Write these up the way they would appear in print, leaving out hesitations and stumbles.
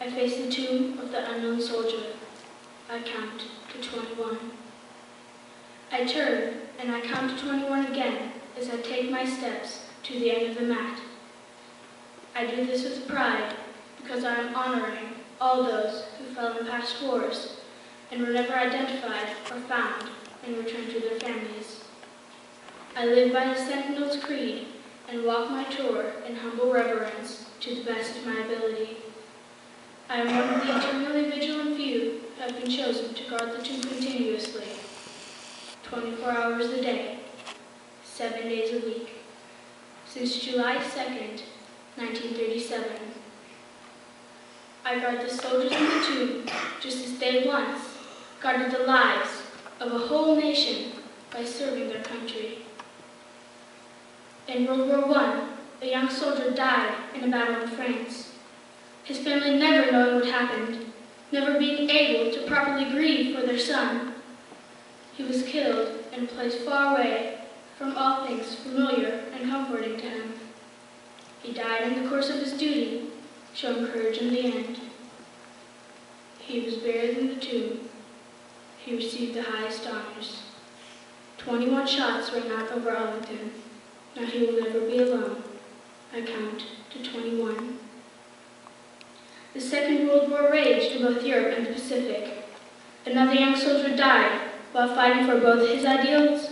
I face the tomb of the unknown soldier. I count to 21. I turn and I count to 21 again as I take my steps to the end of the mat. I do this with pride because I am honoring all those who fell in past wars and were never identified or found and returned to their families. I live by the Sentinel's creed and walk my tour in humble reverence to the best of my ability. I am one of the eternally vigilant few who have been chosen to guard the tomb continuously, 24 hours a day, 7 days a week, since July 2nd, 1937. I guard the soldiers in the tomb just as they once guarded the lives of a whole nation by serving their country. In World War I, a young soldier died in a battle in France. His family never knowing what happened, never being able to properly grieve for their son. He was killed in a place far away from all things familiar and comforting to him. He died in the course of his duty, showing courage in the end. He was buried in the tomb. He received the highest honors. 21 shots rang out over Arlington. Now he will never be alone. I count to 21. The Second World War raged in both Europe and the Pacific. Another young soldier died while fighting for both his ideals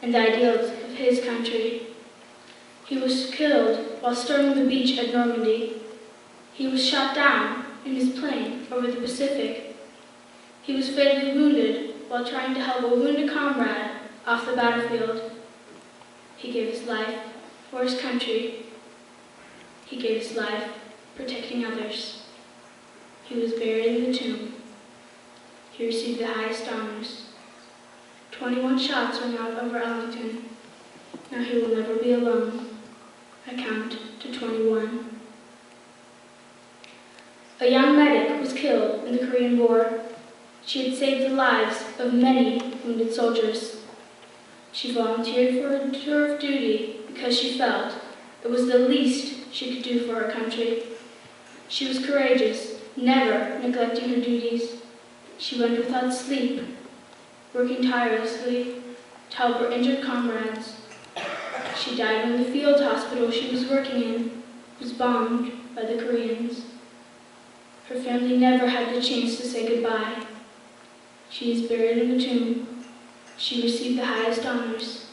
and the ideals of his country. He was killed while storming the beach at Normandy. He was shot down in his plane over the Pacific. He was fatally wounded while trying to help a wounded comrade off the battlefield. He gave his life for his country. He gave his life protecting others. He was buried in the tomb. He received the highest honors. 21 shots rang out over Arlington. Now he will never be alone. I count to 21. A young medic was killed in the Korean War. She had saved the lives of many wounded soldiers. She volunteered for a tour of duty because she felt it was the least she could do for her country. She was courageous, never neglecting her duties. She went without sleep, working tirelessly to help her injured comrades. She died when the field hospital she was working in was bombed by the Koreans. Her family never had the chance to say goodbye. She is buried in the tomb. She received the highest honors.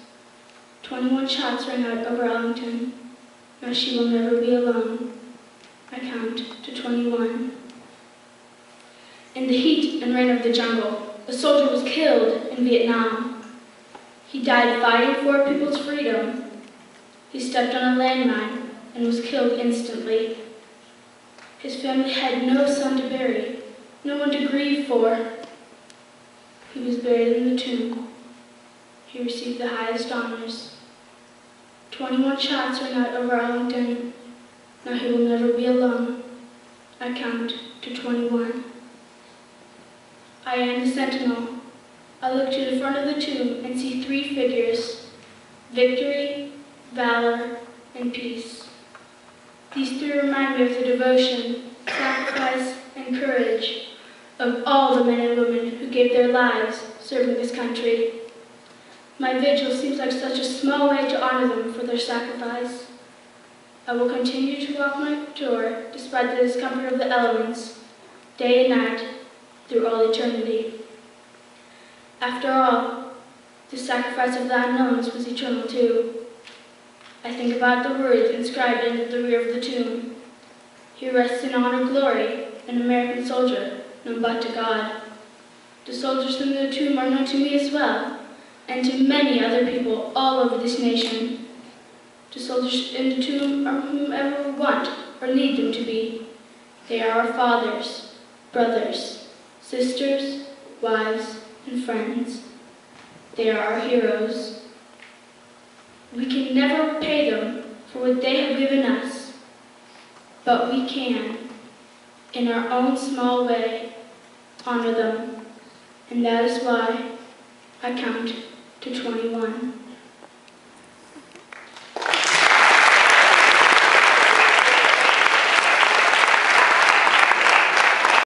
21 shots rang out over Arlington. Now she will never be alone. I count to 21. In the heat and rain of the jungle, a soldier was killed in Vietnam. He died fighting for people's freedom. He stepped on a landmine and was killed instantly. His family had no son to bury, no one to grieve for. He was buried in the tomb. He received the highest honors. 21 shots rang out over Arlington. Now he will never be alone. I count to 21. I am the sentinel. I look to the front of the tomb and see 3 figures: victory, valor, and peace. These 3 remind me of the devotion, sacrifice, and courage of all the men and women who gave their lives serving this country. My vigil seems like such a small way to honor them for their sacrifice. I will continue to walk my tour despite the discomfort of the elements, day and night, through all eternity. After all, the sacrifice of the unknowns was eternal too. I think about the words inscribed in the rear of the tomb. He rests in honor glory, an American soldier, known but to God. The soldiers in the tomb are known to me as well, and to many other people all over this nation. The soldiers in the tomb are whomever we want or need them to be. They are our fathers, brothers, sisters, wives, and friends. They are our heroes. We can never repay them for what they have given us, but we can, in our own small way, honor them, and that is why I count to 21.